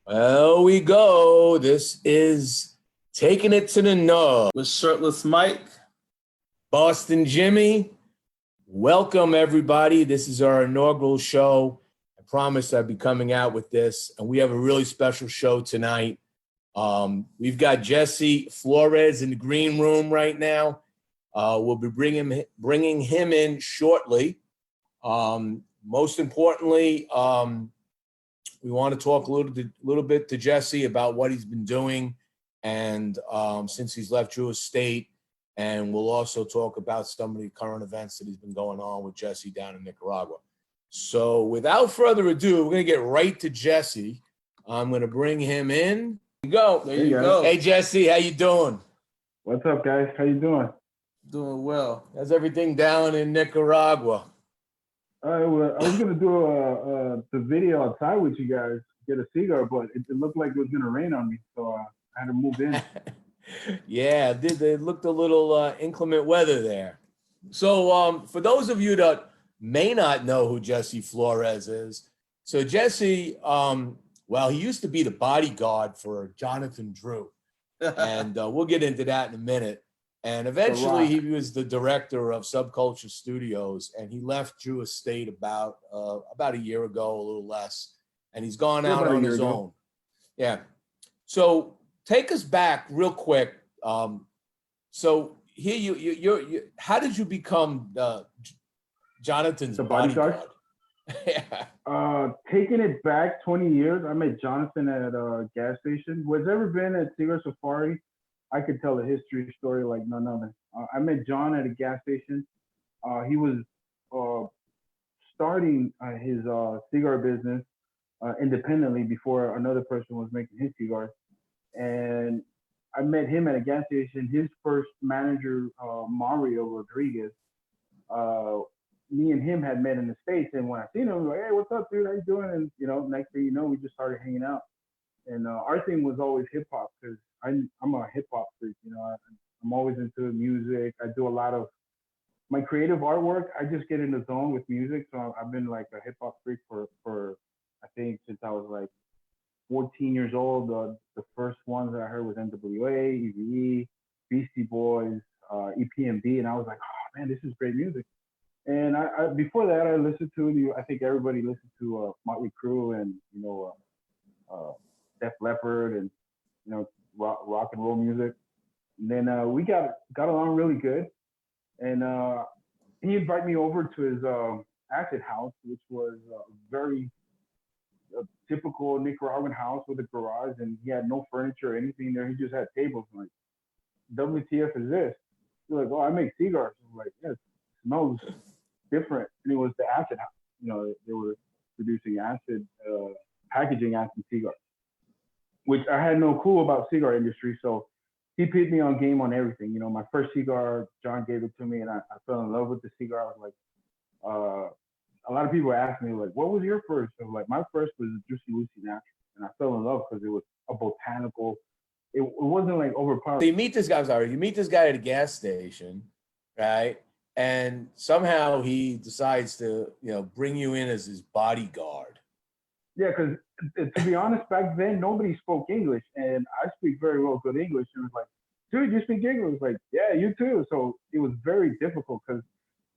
Well, we go. This is Taking It to the North with Shirtless Mike. Boston Jimmie. Welcome, everybody. This is our inaugural show. I promised I'd be coming out with this, and we have a really special show tonight. We've got Jessi Flores in the green room right now. We'll be bringing him in shortly. Most importantly, we want to talk a little bit to Jessi about what he's been doing, and since he's left Jewish State, and we'll also talk about some of the current events that he's been going on with Jessi down in Nicaragua. So, without further ado, we're gonna get right to Jessi. I'm gonna bring him in. There you go. Hey, Jessi, how you doing? What's up, guys? How you doing? Doing well. How's everything down in Nicaragua? I was gonna do the video outside with you guys, get a cigar, but it looked like it was gonna rain on me, so I had to move in. Yeah, it looked a little inclement weather there. So for those of you that may not know who Jessi Flores is, so Jessi, well, he used to be the bodyguard for Jonathan Drew, and we'll get into that in a minute. And eventually he was the director of Subculture Studios, and he left Jewish State about a year ago, a little less, and he's gone out on his own. Yeah. So take us back real quick. So here you how did you become Jonathan's bodyguard? Yeah. Taking it back 20 years, I met Jonathan at a gas station. Who's ever been at Cigar Safari, I could tell a history story like none other. I met John at a gas station. He was starting his cigar business independently before another person was making his cigars. And I met him at a gas station. His first manager, Mario Rodriguez, me and him had met in the States. And when I seen him, I was like, hey, what's up, dude? How you doing? And, next thing you know, we just started hanging out. And our thing was always hip hop because I'm a hip hop freak. I'm always into music. I do a lot of my creative artwork. I just get in the zone with music. So I've been like a hip hop freak for I think since I was like 14 years old. The first ones that I heard was NWA, EVE, Beastie Boys, EPMD, and I was like, oh man, this is great music. And I before that, I listened to I think everybody listened to Motley Crue and Def Leppard and rock and roll music. And then we got along really good. And he invited me over to his acid house, which was very typical Nicaraguan house with a garage, and he had no furniture or anything there. He just had tables. I'm like, WTF is this? He's like, oh, I make cigars. I'm like, yeah, it smells different. And it was the acid house. They were producing acid, packaging acid cigars, which I had no clue about cigar industry. So he put me on game on everything. My first cigar, John gave it to me, and I fell in love with the cigar. I was like, a lot of people ask me, like, what was your first? I was like, my first was Juicy Lucy Natural. And I fell in love because it was a botanical. It wasn't like overpowering. So you meet this guy at a gas station, right? And somehow he decides to, bring you in as his bodyguard. Yeah, because to be honest, back then, nobody spoke English. And I speak very well good English. And it was like, dude, you speak English? I was like, yeah, you too. So it was very difficult because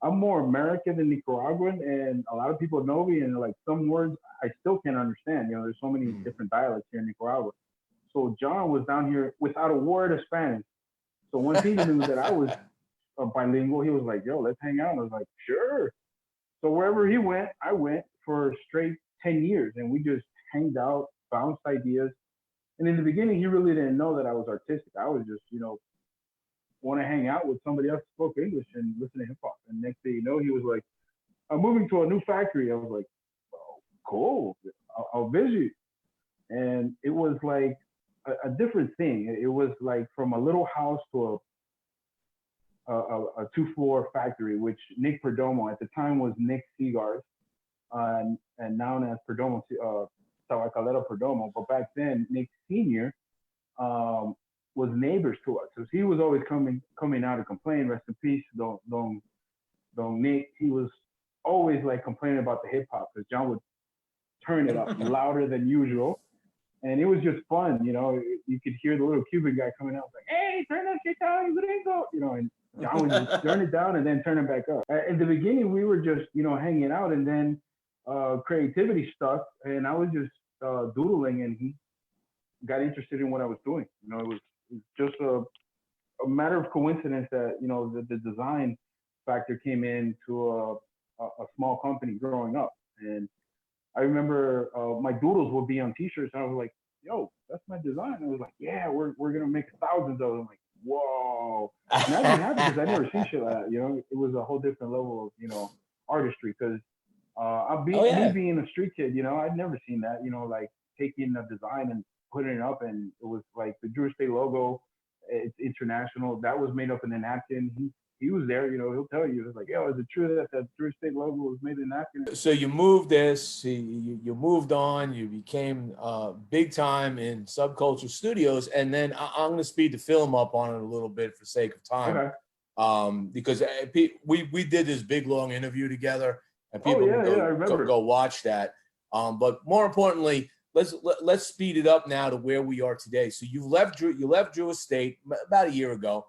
I'm more American than Nicaraguan, and a lot of people know me, and like some words I still can't understand. There's so many different dialects here in Nicaragua. So John was down here without a word of Spanish. So once he knew that I was bilingual, he was like, yo, let's hang out. And I was like, sure. So wherever he went, I went for straight 10 years, and we just hanged out, bounced ideas. And in the beginning, he really didn't know that I was artistic. I was just, want to hang out with somebody else who spoke English and listen to hip hop. And next thing you know, he was like, I'm moving to a new factory. I was like, oh, cool. I'll visit. And it was like a different thing. It was like from a little house to a 2-floor factory, which Nick Perdomo at the time was Nick Cigars, and known as Perdomo, Tabacalero Perdomo. But back then, Nick Sr. Was neighbors to us. So he was always coming out to complain. Rest in peace, Don Nick. He was always like complaining about the hip hop because John would turn it up louder than usual. And it was just fun, you know. You could hear the little Cuban guy coming out like, "Hey, turn that shit down, gringo," you know, and John would just turn it down and then turn it back up. In the beginning, we were just, you know, hanging out, and then creativity stuck, and I was just doodling, and he got interested in what I was doing. You know, it was just a matter of coincidence that, you know, the design factor came into a small company growing up, and I remember my doodles would be on T-shirts, and I was like, "Yo, that's my design." And I was like, "Yeah, we're gonna make thousands of them." I'm like, "Whoa!" And I'd be happy because I never seen shit like that. You know, it was a whole different level of, you know, artistry. Because Oh me yeah. being a street kid, you know, I'd never seen that. You know, like taking a design and putting it up, and it was like the Drew State logo. It's international. That was made up in a napkin. He was there. You know, he'll tell you. It's like, "Yo, is it true that the Drew State logo was made in a napkin?" So you moved this, you moved on, you became big time in Subculture Studios, and then I'm going to speed the film up on it a little bit for sake of time, Okay. because we did this big long interview together, and Oh people can yeah, I remember. go watch that. But more importantly, let's speed it up now to where we are today. So you left Drew Estate about a year ago,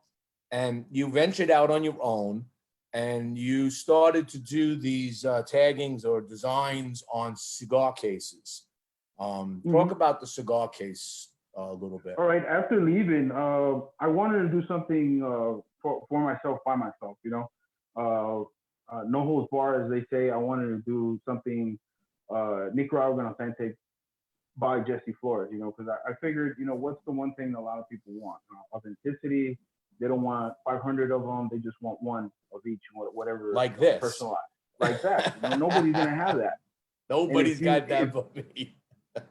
and you ventured out on your own, and you started to do these taggings or designs on cigar cases. Talk Mhm. about the cigar case a little bit. All right. After leaving, I wanted to do something for myself by myself. You know, no holds bar, as they say. I wanted to do something Nicaraguan authentic by Jessi Flores. You know, because I figured, you know, what's the one thing a lot of people want? Authenticity. They don't want 500 of them. They just want one of each, whatever, Like you know, this. personalized, like that. You know, nobody's gonna have that. And Nobody's got that but me.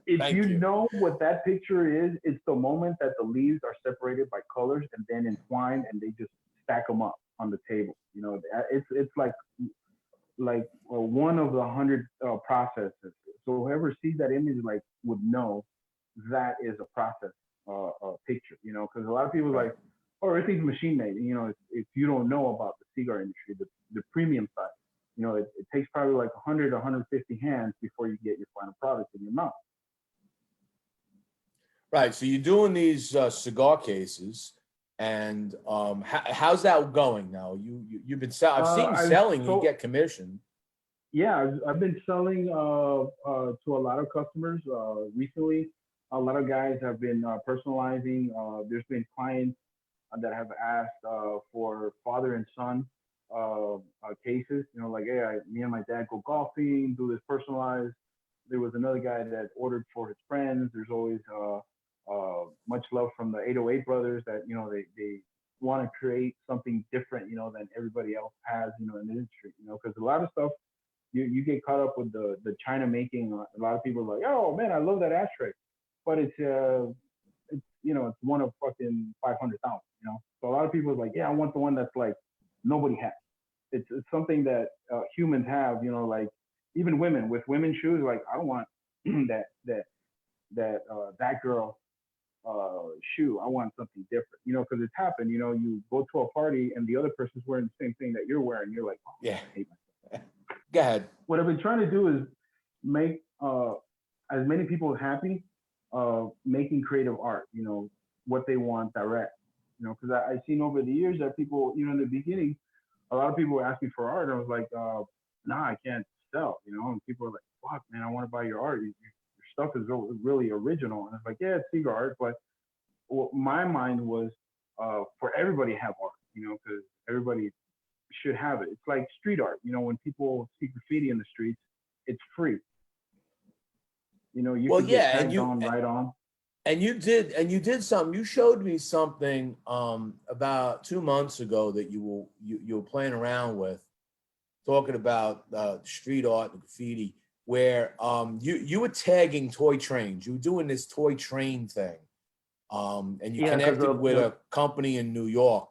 if Thank you you. know what that picture is, it's the moment that the leaves are separated by colors and then entwined, and they just stack them up on the table. You know, it's like one of the 100 processes. So whoever sees that image like would know that is a process picture. You know, because a lot of people are Right. like, oh, everything's machine made. You know, if you don't know about the cigar industry, the premium side. You know, it takes probably like 100 150 hands before you get your final product in your mouth. Right. So you're doing these cigar cases, and how's that going now? You've been I've seen you I've selling. You so get commission. yeah, I've been selling to a lot of customers recently. A lot of guys have been personalizing. There's been clients that have asked for father and son cases. You know, like, hey, me and my dad go golfing, do this personalized. There was another guy that ordered for his friends. There's always much love from the 808 brothers that, you know, they want to create something different, you know, than everybody else has, you know, in the industry, you know, because a lot of stuff you get caught up with the China making. A lot of people are like, oh man, I love that ashtray, but it's you know, it's one of fucking 500,000. You know, so a lot of people are like, yeah, I want the one that's like nobody has. It's something that humans have. You know, like even women with women's shoes, like I don't want that girl shoe. I want something different. You know, because it's happened. You know, you go to a party and the other person's wearing the same thing that you're wearing. You're like, oh, Yeah. I hate myself. Go ahead. What I've been trying to do is make as many people happy, making creative art. You know, what they want direct. You know, because I've seen over the years that people, you know, in the beginning, a lot of people would ask me for art. And I was like, nah, I can't sell. You know, and people are like, fuck, man, I want to buy your art. Your stuff is really original. And it's like, yeah, it's cigar art, but what my mind was for everybody to have art. You know, because everybody should have it. It's like street art. You know, when people see graffiti in the streets, it's free. You know, you Well, could get yeah, tagged on right on. and you did something. You showed me something about 2 months ago that you were playing around with, talking about street art and graffiti, where you were tagging toy trains. You were doing this toy train thing, and you Yeah, because connected with a company in New York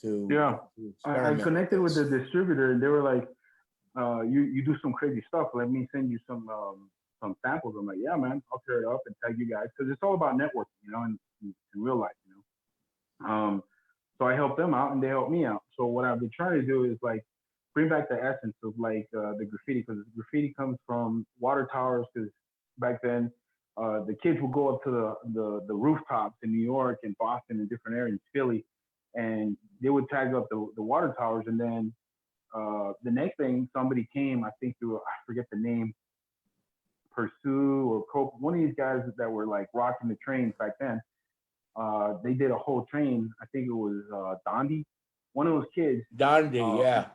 yeah, to I experiment with connected with the this. distributor, and they were like, you do some crazy stuff. Let me send you some samples. I'm like, yeah, man, I'll tear it up and tag you guys because it's all about networking, you know, in real life, you know. So I helped them out and they helped me out. So what I've been trying to do is like bring back the essence of like the graffiti because graffiti comes from water towers because back then the kids would go up to the rooftops in New York and Boston and different areas, Philly, and they would tag up the water towers. And then the next thing, somebody came, I think through, I forget the name, Pursue or Cope, one of these guys that were like rocking the trains back then. They did a whole train. I think it was Dondi. One of those kids. Dondi, yeah.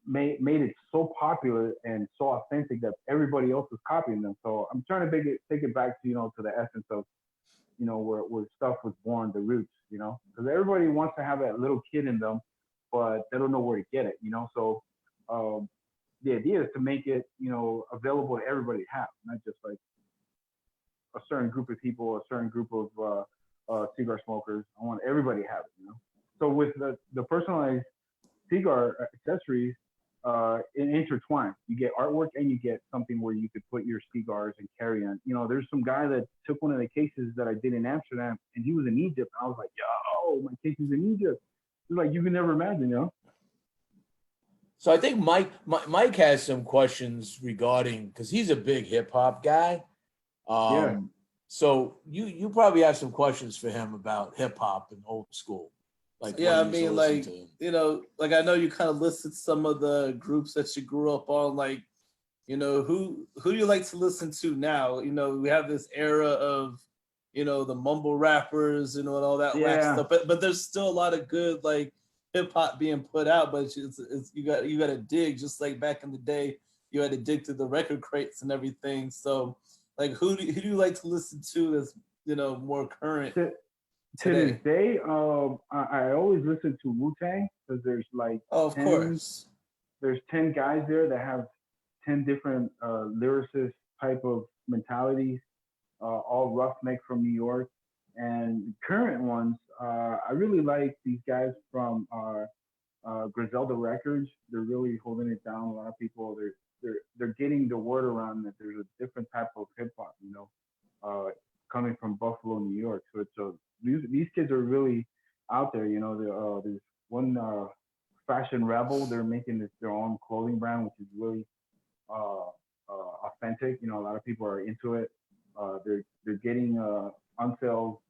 Made it so popular and so authentic that everybody else was copying them. So I'm trying to take it back to, to the essence of, where stuff was born, the roots, because everybody wants to have that little kid in them, but they don't know where to get it, So the idea is to make it, available to everybody to have, not just like a certain group of people, a certain group of cigar smokers. I want everybody to have it, So with the personalized cigar accessories, intertwined. You get artwork and you get something where you could put your cigars and carry on. There's some guy that took one of the cases that I did in Amsterdam, and he was in Egypt. And I was like, yo, my case is in Egypt. It's like, you can never imagine, So I think Mike has some questions regarding, because he's a big hip hop guy. Yeah. So you probably have some questions for him about hip hop and old school. Like, yeah, I mean, like, like I know you kind of listed some of the groups that you grew up on, like, who do you like to listen to now? We have this era of, the mumble rappers, and all that whack stuff, but there's still a lot of good, like, hip hop being put out, but it's you got to dig, just like back in the day, you had to dig through the record crates and everything. So, like, who do you like to listen to that's, more current? To this day, I always listen to Wu-Tang, because there's like of course, there's 10 guys there that have 10 different lyricist type of mentalities, all roughneck from New York. And current ones, I really like these guys from Griselda Records. They're really holding it down. A lot of people, they're getting the word around that there's a different type of hip hop, coming from Buffalo, New York. So it's these kids are really out there. There's one Fashion Rebel. They're making their own clothing brand, which is really authentic. A lot of people are into it. They're getting on sale,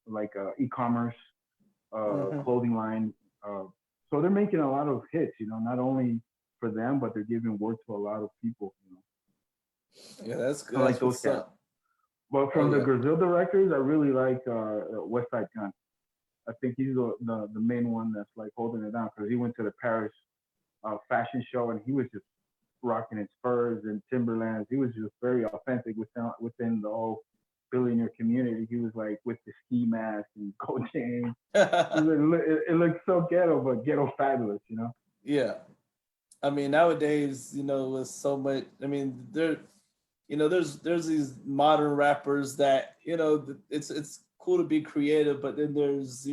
like e-commerce clothing line. So they're making a lot of hits. Not only for them, but they're giving word to a lot of people. Yeah, that's good. I like those guys. But from the Griselda records, I really like West Side Gun. I think he's the main one that's like holding it down, because he went to the Paris fashion show and he was just rocking his Spurs and Timberlands. He was just very authentic within the whole billionaire community. He was like with the ski mask and gold chain. It looked so ghetto, but ghetto fabulous, Yeah. I mean, nowadays, with so much, I mean, there's these modern rappers that, it's cool to be creative, but then there's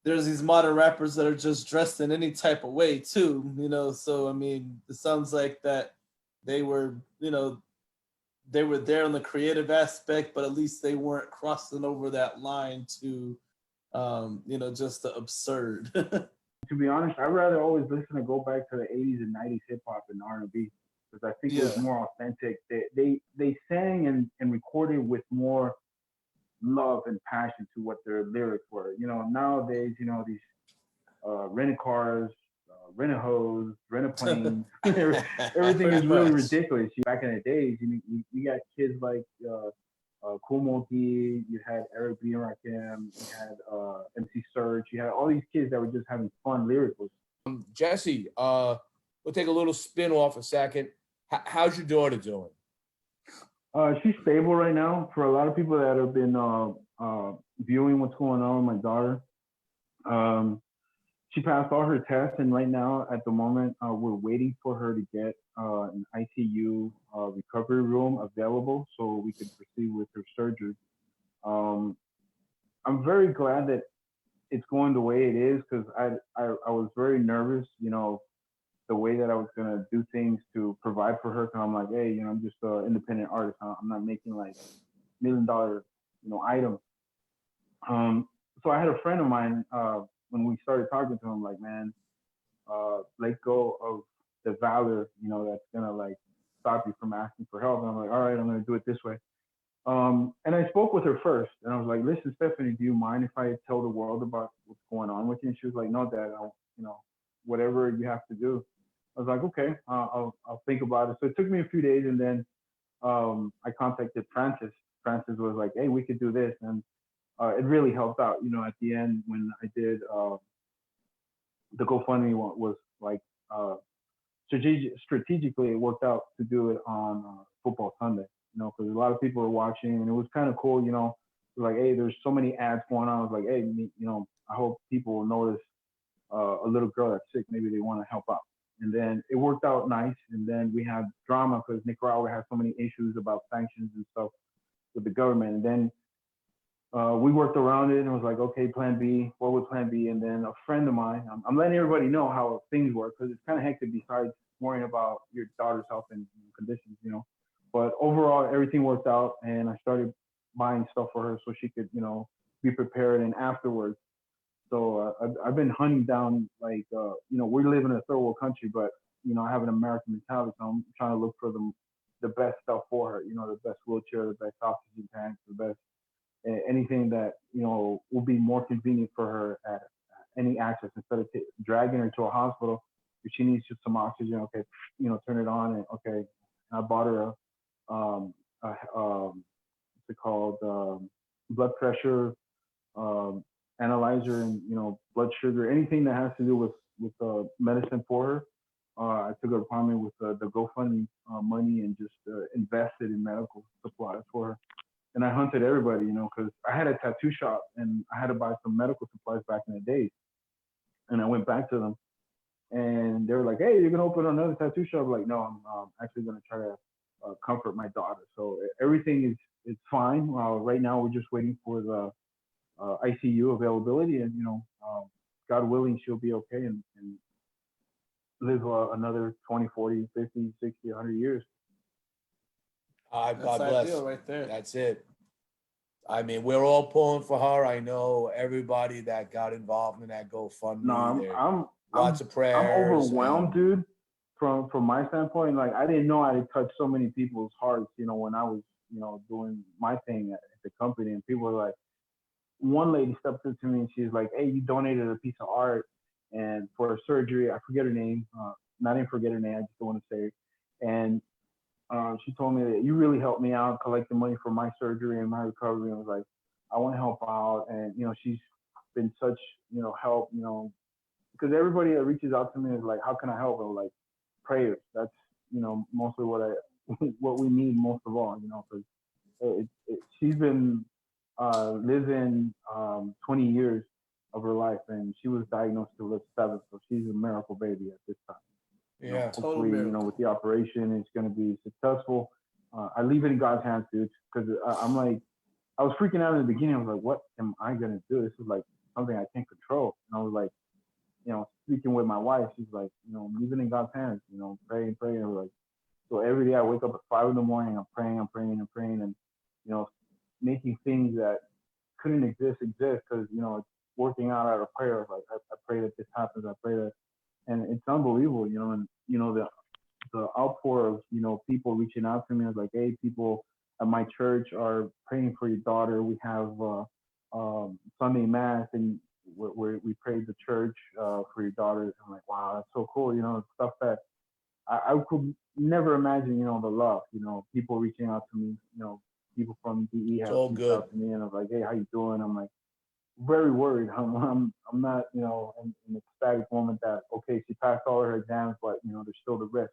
these modern rappers that are just dressed in any type of way too, so I mean, it sounds like that they were there on the creative aspect, but at least they weren't crossing over that line to just the absurd. To be honest, I'd rather always go back to the 80s and 90s hip hop and R&B, because I think it was more authentic. They sang and recorded with more love and passion to what their lyrics were. Nowadays, these rented cars, rented hoes, rented planes, everything is really ridiculous. Back in the days, you got kids like Cool Monkey, you had Eric B. and Rakim, you had MC Serge, you had all these kids that were just having fun lyrically. Jessi, we'll take a little spin off a second. How's your daughter doing? She's stable right now. For a lot of people that have been viewing what's going on with my daughter, she passed all her tests, and right now, at the moment, we're waiting for her to get an ICU recovery room available so we can proceed with her surgery. I'm very glad that it's going the way it is, because I was very nervous, the way that I was gonna do things to provide for her. Cause I'm like, hey, I'm just an independent artist. I'm not making like $1 million, items. So I had a friend of mine, when we started talking to him, like, man, let go of the valor, that's gonna like stop you from asking for help. And I'm like, all right, I'm going to do it this way. And I spoke with her first, and I was like, listen, Stephanie, do you mind if I tell the world about what's going on with you? And she was like, no, Dad, whatever you have to do. I was like, okay, I'll think about it. So it took me a few days, and then I contacted Francis. Francis was like, hey, we could do this. And it really helped out. At the end when I did the GoFundMe was like strategically it worked out to do it on Football Sunday, because a lot of people were watching, and it was kind of cool, like, hey, there's so many ads going on. I was like, hey, I hope people will notice a little girl that's sick. Maybe they want to help out. And then it worked out nice. And then we had drama because Nicaragua has so many issues about sanctions and stuff with the government. And then we worked around it, and it was like, okay, plan B. What would plan B? And then a friend of mine, I'm letting everybody know how things work, because it's kind of hectic besides worrying about your daughter's health and conditions, But overall, everything worked out, and I started buying stuff for her so she could, be prepared. And afterwards, so I've been hunting down, like, we live in a third world country, but, I have an American mentality, so I'm trying to look for the best stuff for her, the best wheelchair, the best oxygen tanks, the best anything that will be more convenient for her at any access, instead of dragging her to a hospital if she needs just some oxygen. Okay, turn it on, and okay. And I bought her what's it called, blood pressure analyzer, and blood sugar, anything that has to do with medicine for her. I took an appointment with the GoFundMe money, and just invested in medical supplies for her. And I hunted everybody, because I had a tattoo shop, and I had to buy some medical supplies back in the day. And I went back to them, and they were like, hey, you're going to open another tattoo shop? I'm like, no, I'm actually going to try to comfort my daughter. So everything is fine. Right now, we're just waiting for the ICU availability, and, God willing, she'll be okay and live another 20, 40, 50, 60, 100 years. God That's bless. ideal right there. That's it. I mean, we're all pulling for her. I know everybody that got involved in that GoFundMe. No, lots of prayers. I'm overwhelmed, dude. From my standpoint, like, I didn't know I had touched so many people's hearts, when I was, doing my thing at the company. And people were like, one lady stepped up to me, and she's like, hey, you donated a piece of art and for her surgery. I forget her name. I didn't forget her name. I just don't want to say it. And she told me that you really helped me out collecting money for my surgery and my recovery. And I was like, I want to help out. And, she's been such, help, because everybody that reaches out to me is like, how can I help? I'm like, prayers. That's, mostly what we need most of all, because she's been living 20 years of her life, and she was diagnosed to live 7. So she's a miracle baby at this time. Yeah, hopefully, with the operation, it's going to be successful. I leave it in God's hands, dude, because I'm like, I was freaking out in the beginning. I was like, what am I going to do? This is like something I can't control. And I was like, speaking with my wife, she's like, leave it in God's hands, pray and pray. And like, so every day I wake up at 5 in the morning, I'm praying, and, making things that couldn't exist, because, it's working out of prayer. Like, I pray that this happens. I pray that. And it's unbelievable, and the outpour of people reaching out to me. I was like, hey, people at my church are praying for your daughter. We have Sunday mass, and we prayed the church for your daughter. I'm like, wow, that's so cool. Stuff that I could never imagine. The love. People reaching out to me. People from DE have reached out to me, and I was like, hey, how you doing? I'm like, very worried. I'm not, in an ecstatic moment that, okay, she passed all her exams, but, there's still the risk,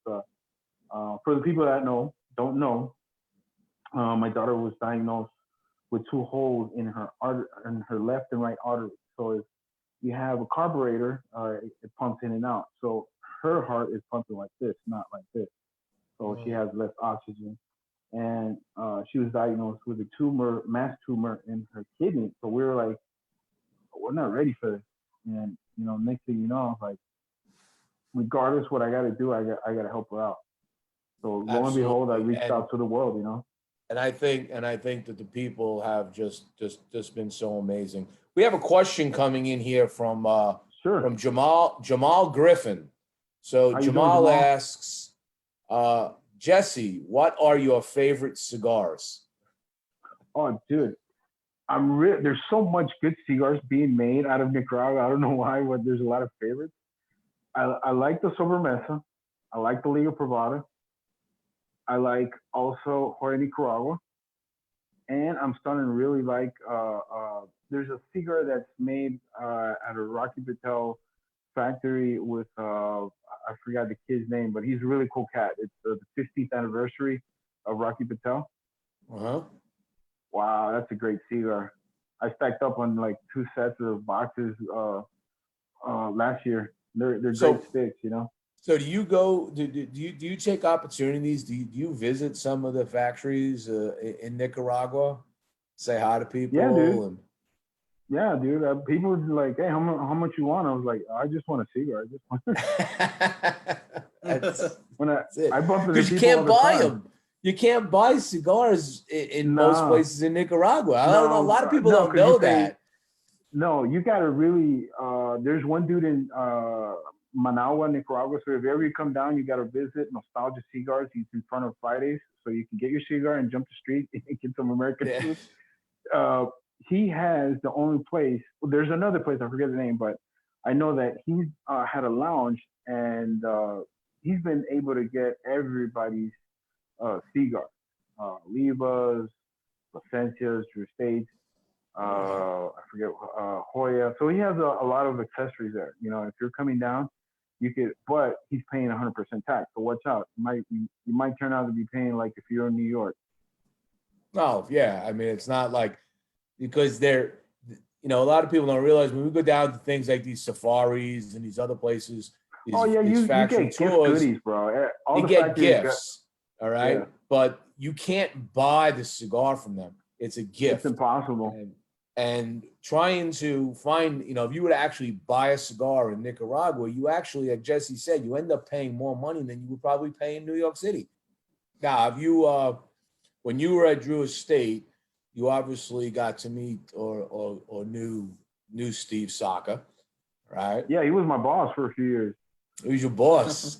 for the people that don't know, my daughter was diagnosed with 2 holes in her left and right artery. So if you have a carburetor, it pumps in and out. So her heart is pumping like this, not like this. So she has less oxygen. And she was diagnosed with a mass tumor in her kidney. So we were like, we're not ready for this. And, next thing you know, I was like, regardless what I got to do, I got to help her out. So lo and behold, I reached out to the world, And I think that the people have just been so amazing. We have a question coming in here from Jamal Griffin. So Jamal asks, Jessi, what are your favorite cigars? Oh, dude, there's so much good cigars being made out of Nicaragua. I don't know why, but there's a lot of favorites. I like the Sobremesa. I like the Liga Privada. I like also Joya Nicaragua. And I'm starting to really like, there's a cigar that's made at a Rocky Patel factory with, I forgot the kid's name, but he's a really cool cat. It's the 15th anniversary of Rocky Patel. Uh-huh. Wow, that's a great cigar. I stacked up on like 2 sets of boxes last year. They're great sticks, you know. So do you go? Do you take opportunities? Do you visit some of the factories in Nicaragua? Say hi to people. Yeah, dude. Yeah, dude. People were like, "Hey, how much you want?" I was like, "I just want a cigar. I just want." That's it. I bump into Because you people can't all the buy time. them. You can't buy cigars in most places in Nicaragua. I don't know. A lot of people don't know that. No, you gotta really. There's one dude in Managua, Nicaragua. So if ever you come down, you gotta visit Nostalgia Cigars. He's in front of Fridays, so you can get your cigar and jump the street and get some American food. He has the only place. Well, there's another place, I forget the name, but I know that he's had a lounge and he's been able to get everybody's cigar, Libas, Placencias, Drew Estates. I forget Hoya. So he has a lot of accessories there. You know, if you're coming down, you could, but he's paying 100% tax. So watch out. You might turn out to be paying like if you're in New York. Oh yeah, I mean it's not like because they're, you know, a lot of people don't realize when we go down to things like these safaris and these other places. You get gift goodies, bro. You get gifts, all right, but you can't buy the cigar from them. It's a gift. It's impossible. And trying to find, you know, if you were to actually buy a cigar in Nicaragua, you actually, like Jessi said, you end up paying more money than you would probably pay in New York City. Now, if you, when you were at Drew Estate, you obviously got to meet or knew Steve Saka, right? Yeah, he was my boss for a few years. He was your boss.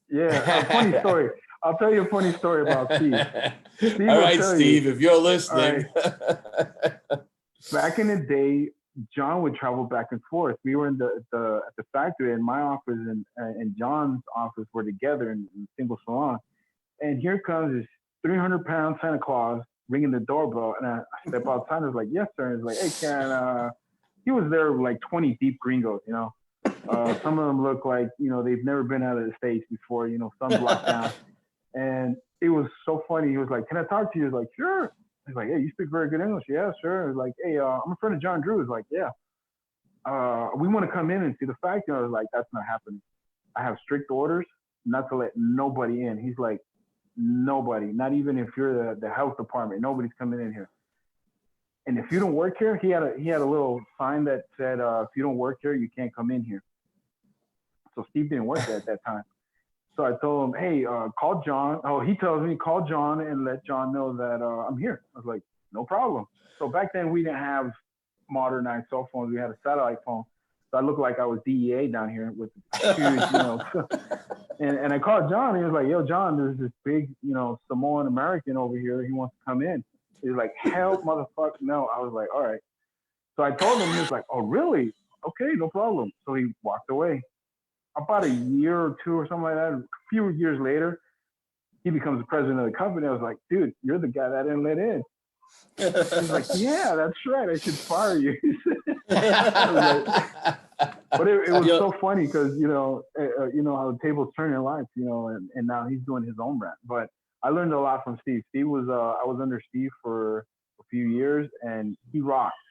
Yeah, a funny story. I'll tell you a funny story about Steve. All right, Steve, if you're listening. Right. Back in the day, John would travel back and forth. We were at the factory, and my office and John's office were together in a single salon. And here comes this 300-pound Santa Claus ringing the doorbell, and I step outside. I was like, "Yes, sir." And he's like, "Hey, he was there with like 20 deep gringos, you know. Some of them look like, you know, they've never been out of the States before, you know, some locked down. And it was so funny. He was like, "Can I talk to you?" I was like, "Sure." He's like, "Hey, you speak very good English." "Yeah, sure." I was like, "Hey, I'm a friend of John Drew." He's like, "Yeah. We want to come in and see the factory." I was like, "That's not happening. I have strict orders not to let nobody in." He's like, "Nobody, not even if you're the health department, nobody's coming in here. And if you don't work here," he had a little sign that said, "If you don't work here, you can't come in here." So Steve didn't work there at that time. So I told him, "Hey, call John." Oh, he tells me, "Call John and let John know that I'm here." I was like, "No problem." So back then we didn't have modernized cell phones. We had a satellite phone. So I looked like I was DEA down here with huge, you know. and I called John. And he was like, "Yo, John, there's this big, you know, Samoan American over here. He wants to come in." He's like, "Hell, motherfucker, no." I was like, "All right." So I told him. He was like, "Oh, really? Okay, no problem." So he walked away. About a year or two or something like that, a few years later, he becomes the president of the company. I was like, "Dude, you're the guy that I didn't let in." He's like, "Yeah, that's right. I should fire you." But it was so funny because, you know how the tables turn in life, you know, and now he's doing his own brand. But I learned a lot from Steve. Steve was, I was under Steve for a few years, and he rocked.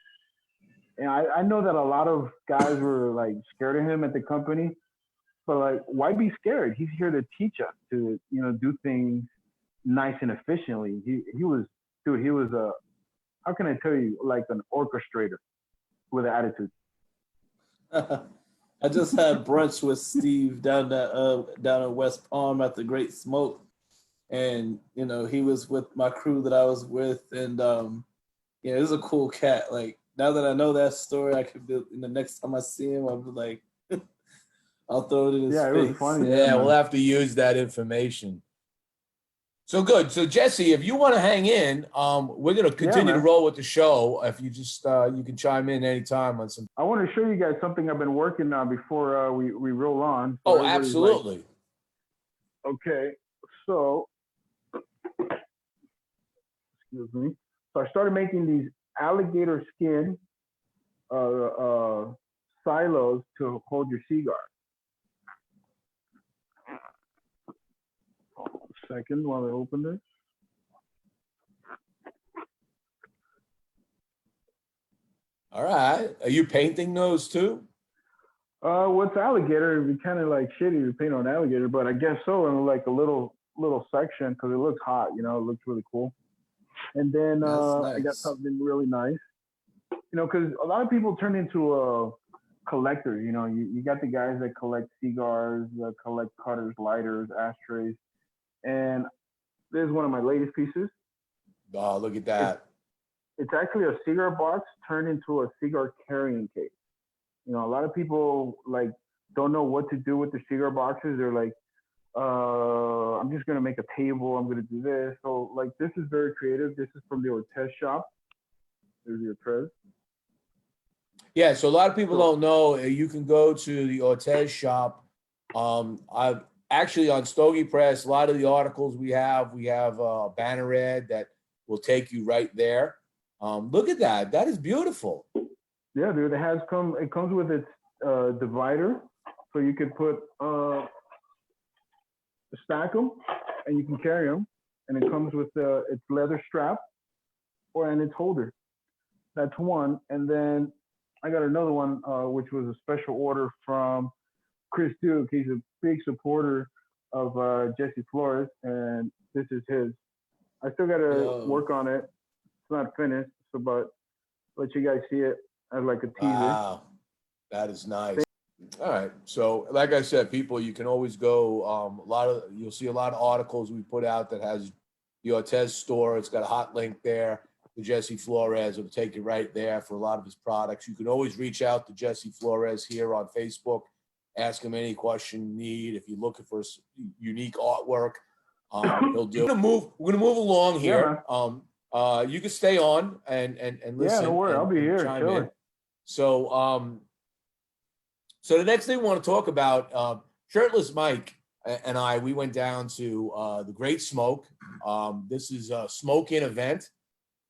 And I know that a lot of guys were like scared of him at the company. But like, why be scared? He's here to teach us to, you know, do things nice and efficiently. He was how can I tell you, like an orchestrator with an attitude. I just had brunch with Steve down at West Palm at the Great Smoke, and you know he was with my crew that I was with, and yeah, it was a cool cat. Like now that I know that story, I could be, the next time I see him, I'll be like. I'll throw it in his face. It was funny. Yeah, we'll have to use that information. So good. So Jessi, if you want to hang in, we're going to continue to roll with the show. If you just you can chime in anytime on some. I want to show you guys something I've been working on before we roll on. So oh, absolutely. Like, okay, so excuse me. So I started making these alligator skin silos to hold your cigar. Second, while I open this. All right. Are you painting those too? What's alligator? It'd be kind of like shitty to paint on alligator, but I guess so in like a little section because it looks hot. You know, it looks really cool. And then nice. I got something really nice. You know, because a lot of people turn into collectors. You know, you got the guys that collect cigars, that collect cutters, lighters, ashtrays. And this is one of my latest pieces. Oh, look at that. It's actually a cigar box turned into a cigar carrying case. You know, a lot of people like don't know what to do with the cigar boxes. They're like, I'm just gonna make a table. I'm gonna do this. So like, this is very creative. This is from the Ortez shop. There's the Ortez. Yeah, so a lot of people don't know. You can go to the Ortez shop. I've actually on Stogie Press, a lot of the articles we have a banner ad that will take you right there. Look at that. That is beautiful. Yeah, dude. It comes with its divider, so you could put stack them, and you can carry them. And it comes with its leather strap and its holder. That's one. And then I got another one, which was a special order from Chris Duke. He's a big supporter of Jessi Flores, and this is his. I still got to work on it. It's not finished, but let you guys see it as like a teaser. Wow, that is nice. All right, so like I said, people, you can always go. You'll see a lot of articles we put out that has the Ortez store. It's got a hot link there to Jessi Flores. It'll take you right there for a lot of his products. You can always reach out to Jessi Flores here on Facebook. Ask him any question you need. If you're looking for unique artwork, he'll do. We're gonna move along here. Yeah, you can stay on and listen. Yeah, don't worry, I'll be here. Sure. So so the next thing we want to talk about, Shirtless Mike and we went down to the Great Smoke. This is a smoke-in event.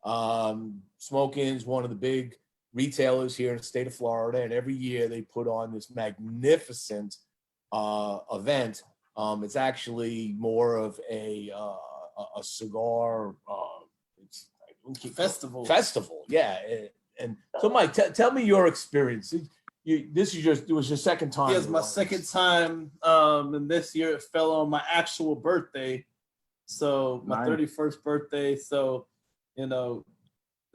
Smoke-in is one of the big retailers here in the state of Florida, and every year they put on this magnificent event. It's actually more of a cigar festival, yeah. And so, Mike, tell me your experience. It was your second time. Yeah, it's my second time, and this year it fell on my actual birthday, so my 31st birthday. So, you know,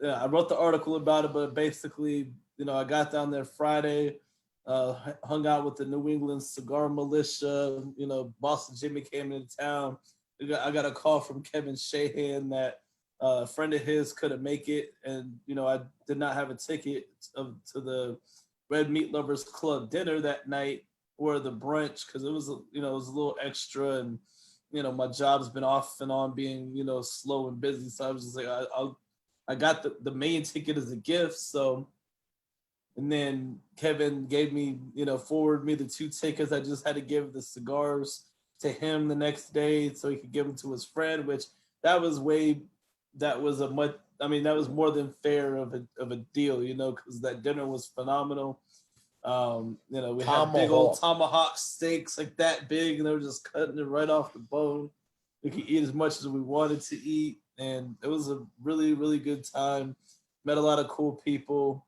yeah, I wrote the article about it, but basically, you know, I got down there Friday, hung out with the New England Cigar Militia. You know, Boston Jimmie came into town. I got a call from Kevin Shahan that a friend of his couldn't make it, and you know, I did not have a ticket to the Red Meat Lovers Club dinner that night or the brunch because it was a little extra, and you know, my job's been off and on being, you know, slow and busy, so I was just like, I got the main ticket as a gift. So, and then Kevin gave me, you know, forwarded me the 2 tickets. I just had to give the cigars to him the next day so he could give them to his friend, which that was more than fair of a deal, you know, because that dinner was phenomenal. You know, we had big old tomahawk steaks like that big, and they were just cutting it right off the bone. We could eat as much as we wanted to eat, and it was a really, really good time. Met a lot of cool people.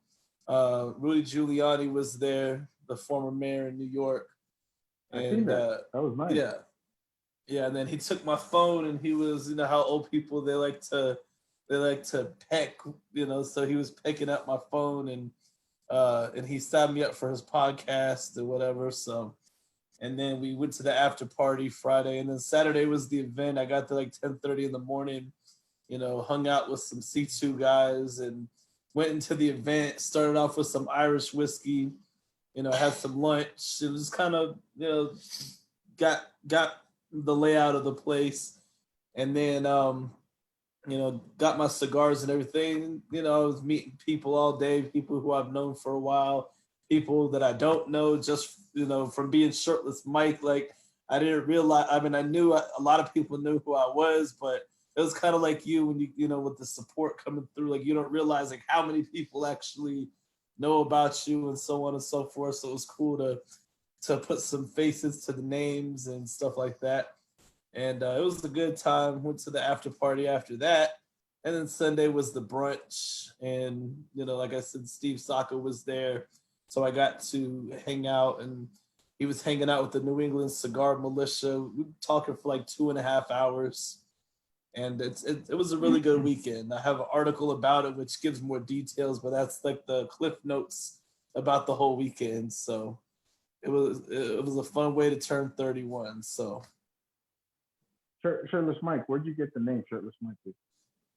Rudy Giuliani was there, the former mayor in New York. And I seen that. That was nice. Yeah, and then he took my phone, and he was, you know, how old people, they like to peck, you know, so he was picking up my phone, and he signed me up for his podcast or whatever. So, and then we went to the after party Friday, and then Saturday was the event. I got there like 10:30 in the morning, you know, hung out with some C2 guys and went into the event, started off with some Irish whiskey, you know, had some lunch. It was kind of, you know, got the layout of the place. And then, got my cigars and everything. I was meeting people all day, people who I've known for a while, people that I don't know, just, from being Shirtless Mike. Like, I didn't realize, I knew a lot of people knew who I was, but it was kind of like you when with the support coming through, like you don't realize like how many people actually know about you and so on and so forth. So it was cool to put some faces to the names and stuff like that. And it was a good time. Went to the after party after that. And then Sunday was the brunch. And, like I said, Steve Saka was there. So I got to hang out, and he was hanging out with the New England Cigar Militia. We were talking for like 2.5 hours. And it was a really good weekend. I have an article about it, which gives more details, but that's like the cliff notes about the whole weekend. So it was a fun way to turn 31. So. Shirtless Mike, where'd you get the name Shirtless Mike?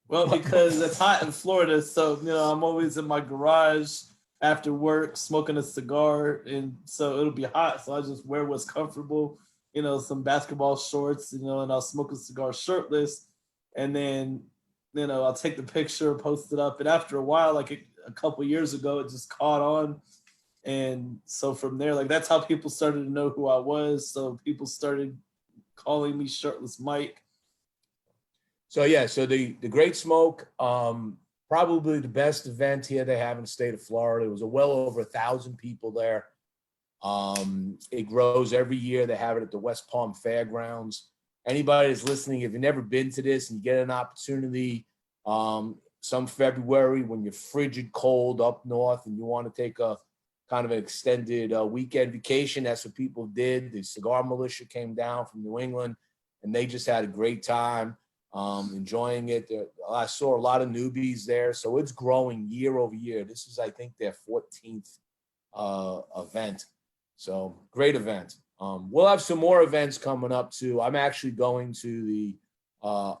Well, because it's hot in Florida, so I'm always in my garage after work smoking a cigar, and so it'll be hot, so I just wear what's comfortable, some basketball shorts, and I'll smoke a cigar shirtless, and then I'll take the picture, post it up, and after a while, like a couple years ago, it just caught on, and so from there, like that's how people started to know who I was. So people started calling me Shirtless Mike. So the Great Smoke, probably the best event here they have in the state of Florida. It was well over 1,000 people there. It grows every year. They have it at the West Palm Fairgrounds. Anybody that's listening, if you've never been to this and you get an opportunity, some February when you're frigid cold up north and you want to take a kind of an extended weekend vacation, that's what people did. The Cigar Militia came down from New England, and they just had a great time, enjoying it. I saw a lot of newbies there, so it's growing year over year. This is, I think, their 14th event. So great event. We'll have some more events coming up too. I'm actually going to the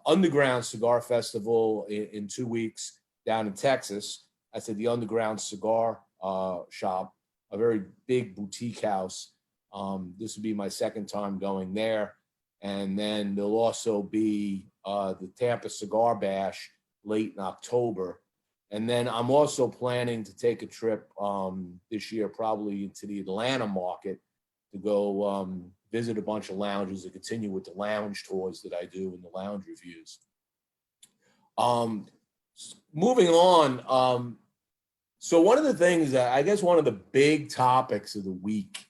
Underground Cigar Festival in 2 weeks down in Texas. I said the Underground Cigar Shop, a very big boutique house. This will be my second time going there. And then there'll also be the Tampa Cigar Bash late in October. And then I'm also planning to take a trip this year, probably into the Atlanta market, to go visit a bunch of lounges and continue with the lounge tours that I do and the lounge reviews. Moving on, so one of the things that I guess one of the big topics of the week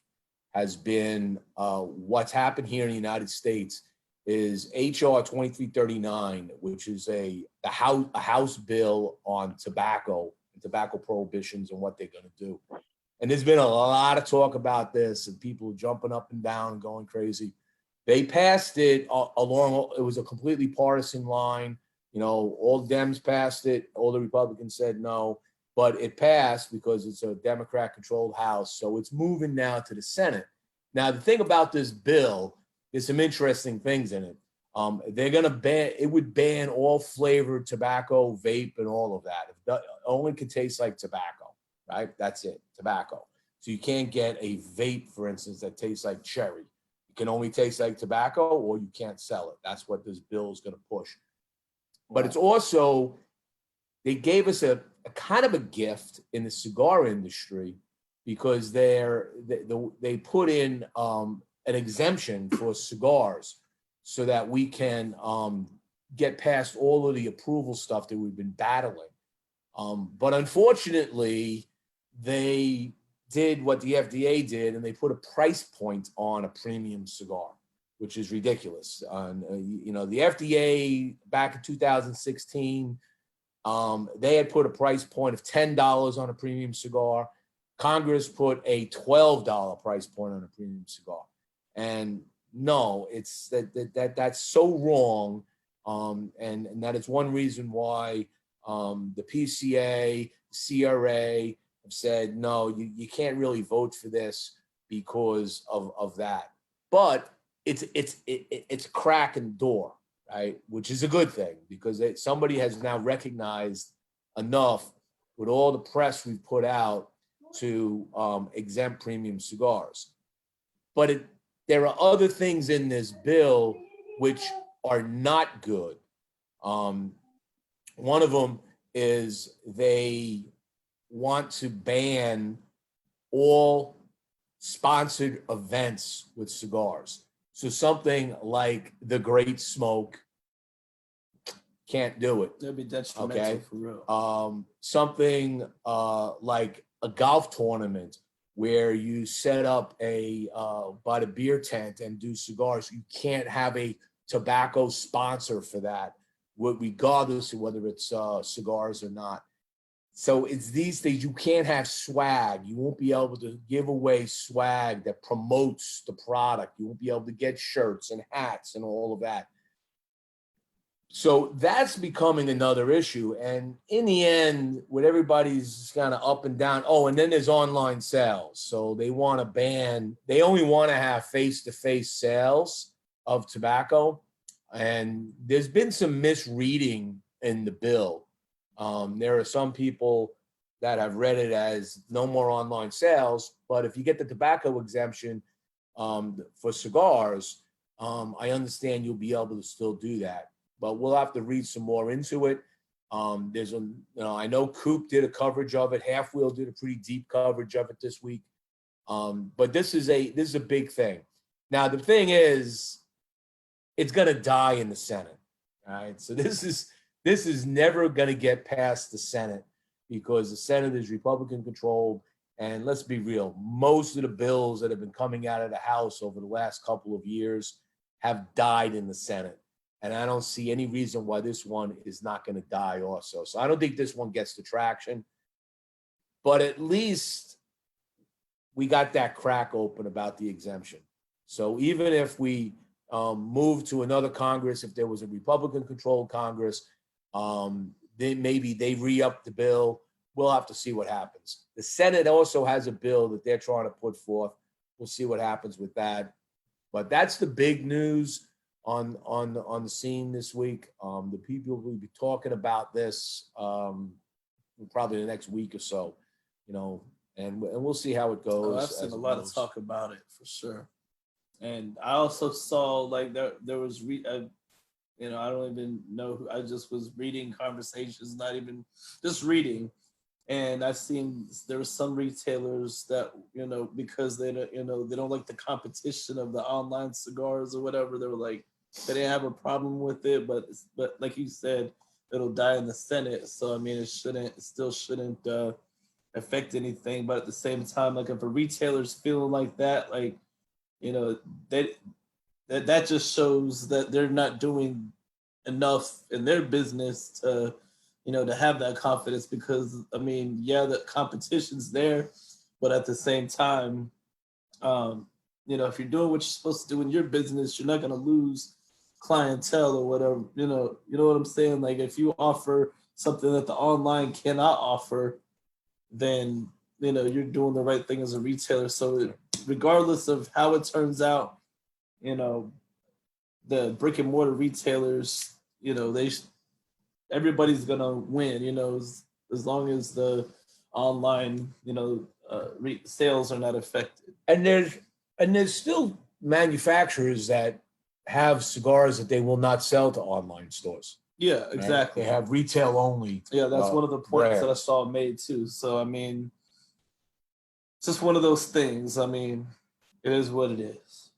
has been what's happened here in the United States is HR 2339, which is a House bill on tobacco and tobacco prohibitions and what they're going to do. And there's been a lot of talk about this and people jumping up and down and going crazy. They passed it along, it was a completely partisan line. All the Dems passed it, all the Republicans said no, but it passed because it's a Democrat-controlled House. So it's moving now to the Senate. Now, the thing about this bill, there's some interesting things in it. They're going to ban, it would ban all flavored tobacco, vape, and all of that. It only could taste like tobacco, right? That's it, tobacco. So you can't get a vape, for instance, that tastes like cherry. It can only taste like tobacco, or you can't sell it. That's what this bill is going to push. But it's also, they gave us a kind of a gift in the cigar industry because they put in an exemption for cigars so that we can get past all of the approval stuff that we've been battling. But unfortunately, they did what the FDA did, and they put a price point on a premium cigar, which is ridiculous. The FDA back in 2016, they had put a price point of $10 on a premium cigar. Congress put a $12 price point on a premium cigar. And no, it's that's so wrong. And that is one reason why the PCA, CRA have said, no, you can't really vote for this because of that. But it's cracking the door, right? Which is a good thing because somebody has now recognized enough with all the press we've put out to exempt premium cigars. But there are other things in this bill which are not good. One of them is they want to ban all sponsored events with cigars. So something like the Great Smoke, can't do it. That'd be detrimental for real. Something like a golf tournament where you set up by the beer tent and do cigars. You can't have a tobacco sponsor for that, regardless of whether it's cigars or not. So it's these things. You can't have swag. You won't be able to give away swag that promotes the product. You won't be able to get shirts and hats and all of that. So that's becoming another issue. And in the end, with everybody's kind of up and down, and then there's online sales. So they want to ban, they only want to have face-to-face sales of tobacco. And there's been some misreading in the bill. There are some people that have read it as no more online sales, but if you get the tobacco exemption for cigars, I understand you'll be able to still do that. But we'll have to read some more into it. I know Coop did a coverage of it. Half Wheel did a pretty deep coverage of it this week. But this is a big thing. Now the thing is, it's going to die in the Senate. All right, so this is never going to get past the Senate because the Senate is Republican controlled. And let's be real, most of the bills that have been coming out of the House over the last couple of years have died in the Senate. And I don't see any reason why this one is not going to die also. So I don't think this one gets the traction. But at least we got that crack open about the exemption. So even if we move to another Congress, if there was a Republican-controlled Congress, then maybe they re-up the bill. We'll have to see what happens. The Senate also has a bill that they're trying to put forth. We'll see what happens with that. But that's the big news on the scene this week. The people will be talking about this probably the next week or so, and we'll see how it goes. I've seen a lot of talk about it for sure. And I also saw like there was I don't even know who, I just was reading conversations, not even just reading. And I've seen there were some retailers that, because they don't like the competition of the online cigars or whatever, they were like, they didn't have a problem with it, but like you said, it'll die in the Senate. So I mean, it still shouldn't affect anything. But at the same time, like if a retailer's feeling like that, like that just shows that they're not doing enough in their business to to have that confidence. Because I mean, yeah, the competition's there, but at the same time, if you're doing what you're supposed to do in your business, you're not going to lose clientele or whatever. You know what I'm saying? Like if you offer something that the online cannot offer, then you're doing the right thing as a retailer. So regardless of how it turns out, the brick and mortar retailers, everybody's gonna win. As long as the online, sales are not affected. And there's still manufacturers that have cigars that they will not sell to online stores. Yeah, exactly. Right? They have retail only. Yeah, that's one of the points that I saw made too. So I mean, it's just one of those things. I mean, it is what it is.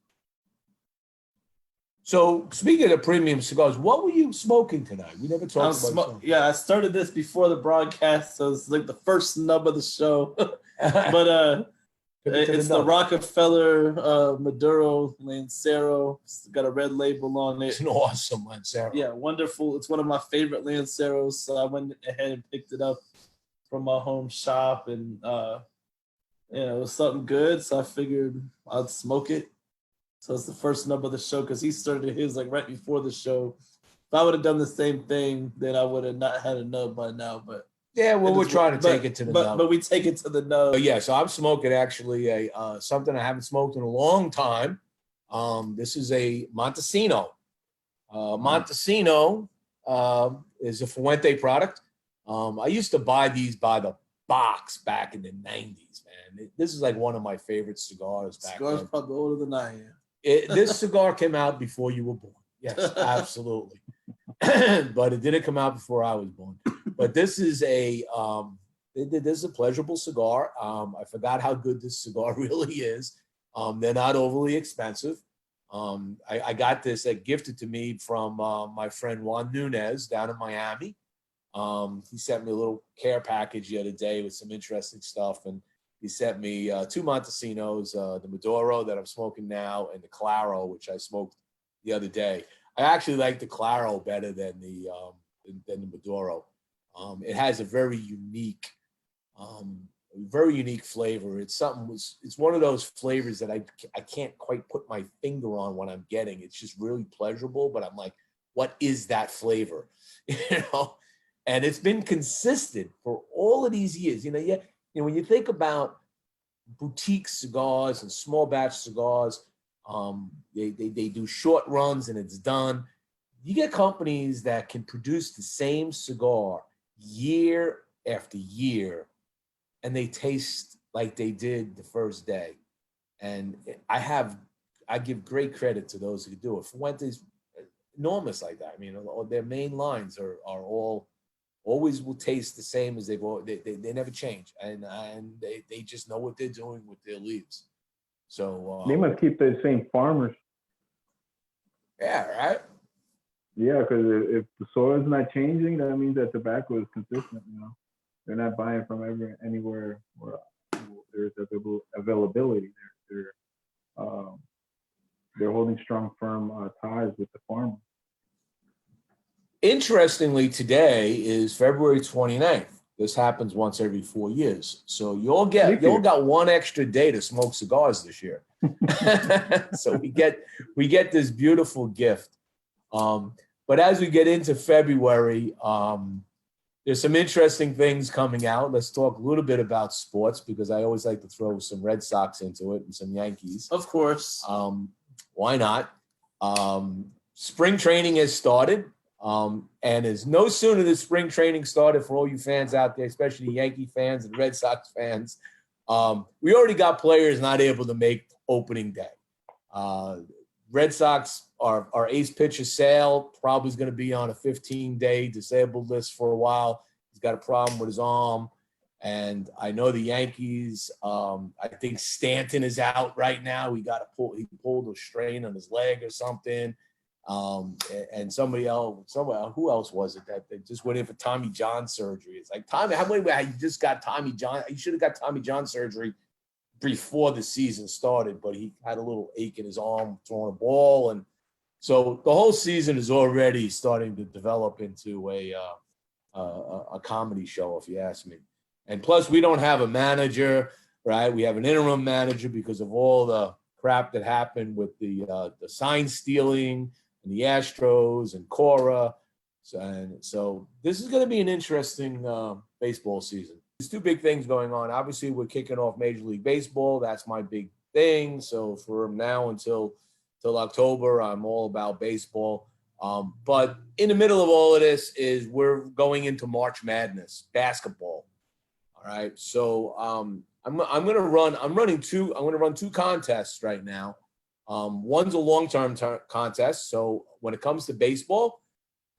So speaking of premium cigars, what were you smoking tonight? We never talked about. Yeah, I started this before the broadcast, so it's like the first nub of the show. But it's the Rockefeller Maduro Lancero. It's got a red label on it. It's an awesome Lancero. Yeah, wonderful. It's one of my favorite Lanceros, so I went ahead and picked it up from my home shop, and it was something good, so I figured I'd smoke it. So it's the first nub of the show because he started his like right before the show. If I would have done the same thing, then I would have not had a nub by now. But yeah, well, we're trying to take it to the nub. But we take it to the nub. Yeah, so I'm smoking actually something I haven't smoked in a long time. This is a Montesino. Montesino is a Fuente product. I used to buy these by the box back in the 90s, man. This is like one of my favorite cigars back then. Cigar's probably older than I am. This cigar came out before you were born. Yes, absolutely. But it didn't come out before I was born. But this is a pleasurable cigar. I forgot how good this cigar really is. They're not overly expensive. I got this gifted to me from my friend Juan Nunez down in Miami. He sent me a little care package the other day with some interesting stuff, and he sent me 2 Montesinos, the Maduro that I'm smoking now, and the Claro, which I smoked the other day. I actually like the Claro better than the Maduro. It has a very unique flavor. It's one of those flavors that I can't quite put my finger on what I'm getting. It's just really pleasurable, but I'm like, what is that flavor? And it's been consistent for all of these years. When you think about boutique cigars and small batch cigars, they do short runs and it's done. You get companies that can produce the same cigar year after year, and they taste like they did the first day. And I give great credit to those who do it. Fuente's enormous like that. I mean, their main lines are all always will taste the same as they never change, and they just know what they're doing with their leaves. So they must keep the same farmers. Yeah, right. Yeah, because if the soil is not changing, that means that tobacco is consistent. They're not buying from anywhere where there's availability. They're holding strong, firm ties with the farmer. Interestingly, today is February 29th. This happens once every 4 years. So you all got one extra day to smoke cigars this year. So we get this beautiful gift. But as we get into February, there's some interesting things coming out. Let's talk a little bit about sports, because I always like to throw some Red Sox into it and some Yankees. Of course. Why not? Spring training has started. And as no sooner the spring training started, for all you fans out there, especially Yankee fans and Red Sox fans, we already got players not able to make opening day. Red Sox, our ace pitcher Sale probably is going to be on a 15-day disabled list for a while. He's got a problem with his arm. And I know the Yankees, I think Stanton is out right now. He pulled a strain on his leg or something. And somebody else, who else was it that they just went in for Tommy John surgery? It's like, Tommy, you just got Tommy John. You should have got Tommy John surgery before the season started, but he had a little ache in his arm throwing a ball. And so the whole season is already starting to develop into a comedy show, if you ask me. And plus, we don't have a manager, right? We have an interim manager because of all the crap that happened with the sign stealing and the Astros and Cora. So this is going to be an interesting baseball season. There's two big things going on. Obviously, we're kicking off Major League Baseball. That's my big thing. So from now until October, I'm all about baseball. But in the middle of all of this is we're going into March Madness, basketball. All right. So I'm going to run two contests right now. One's a long-term contest. So when it comes to baseball,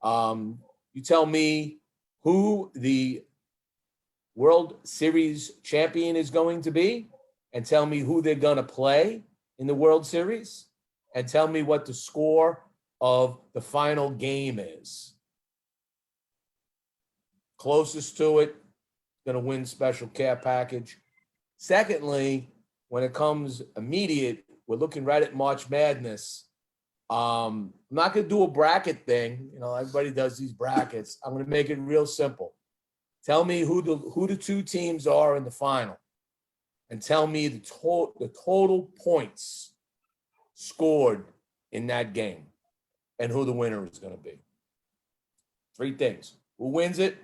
you tell me who the World Series champion is going to be, and tell me who they're going to play in the World Series, and tell me what the score of the final game is. Closest to it, going to win special care package. Secondly, when it comes immediate, we're looking right at March Madness. I'm not going to do a bracket thing. Everybody does these brackets. I'm going to make it real simple. Tell me who the two teams are in the final, and tell me the total points scored in that game and who the winner is going to be. Three things: who wins it,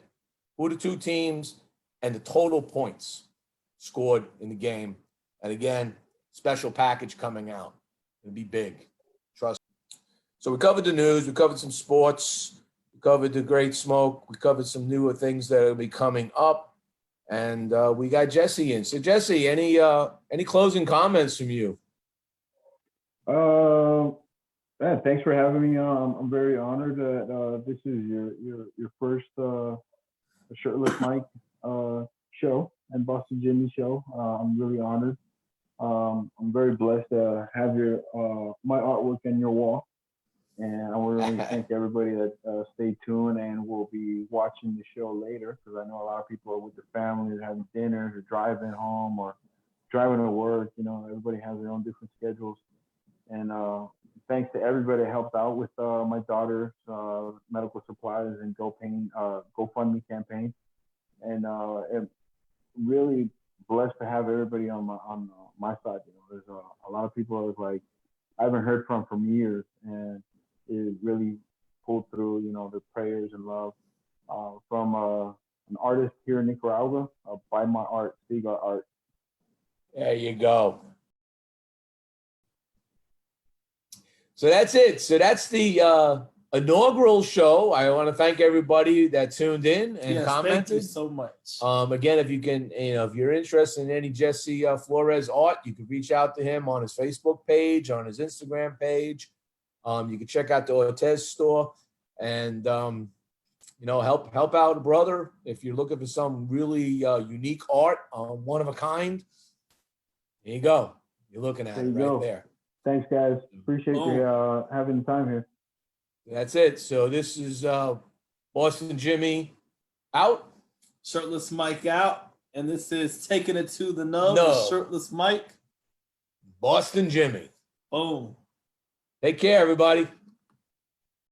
who the two teams, and the total points scored in the game. And again, special package coming out. It'll be big. Trust me. So we covered the news. We covered some sports. We covered the Great Smoke. We covered some newer things that will be coming up. And we got Jessi in. So Jessi, any closing comments from you? Yeah, thanks for having me. I'm very honored that this is your first Shirtless Mike show and Boston Jimmie show. I'm really honored. I'm very blessed to have your my artwork in your wall. And I want to really thank everybody that stayed tuned and will be watching the show later, because I know a lot of people are with their families, having dinners, or driving home, or driving to work. You know, everybody has their own different schedules. And thanks to everybody that helped out with my daughter's medical supplies and GoFundMe campaign. And really blessed to have everybody on my side. You know, there's a lot of people I was like I haven't heard from years, and it really pulled through. You know, the prayers and love from an artist here in Nicaragua. Buy my art, cigar art. There you go. So that's it. So that's the inaugural show. I want to thank everybody that tuned in and commented. Thank you so much. Again, if you can, if you're interested in any Jessi Flores art, you can reach out to him on his Facebook page, on his Instagram page. You can check out the Ortez store, and help out a brother if you're looking for some really unique art, one of a kind. There you go. You're looking at it right there. Thanks, guys. Appreciate you having the time here. That's it. So this is Boston Jimmie out. Shirtless Mike out. And this is Taking It to the Nub. Shirtless Mike. Boston Jimmie. Boom. Take care, everybody.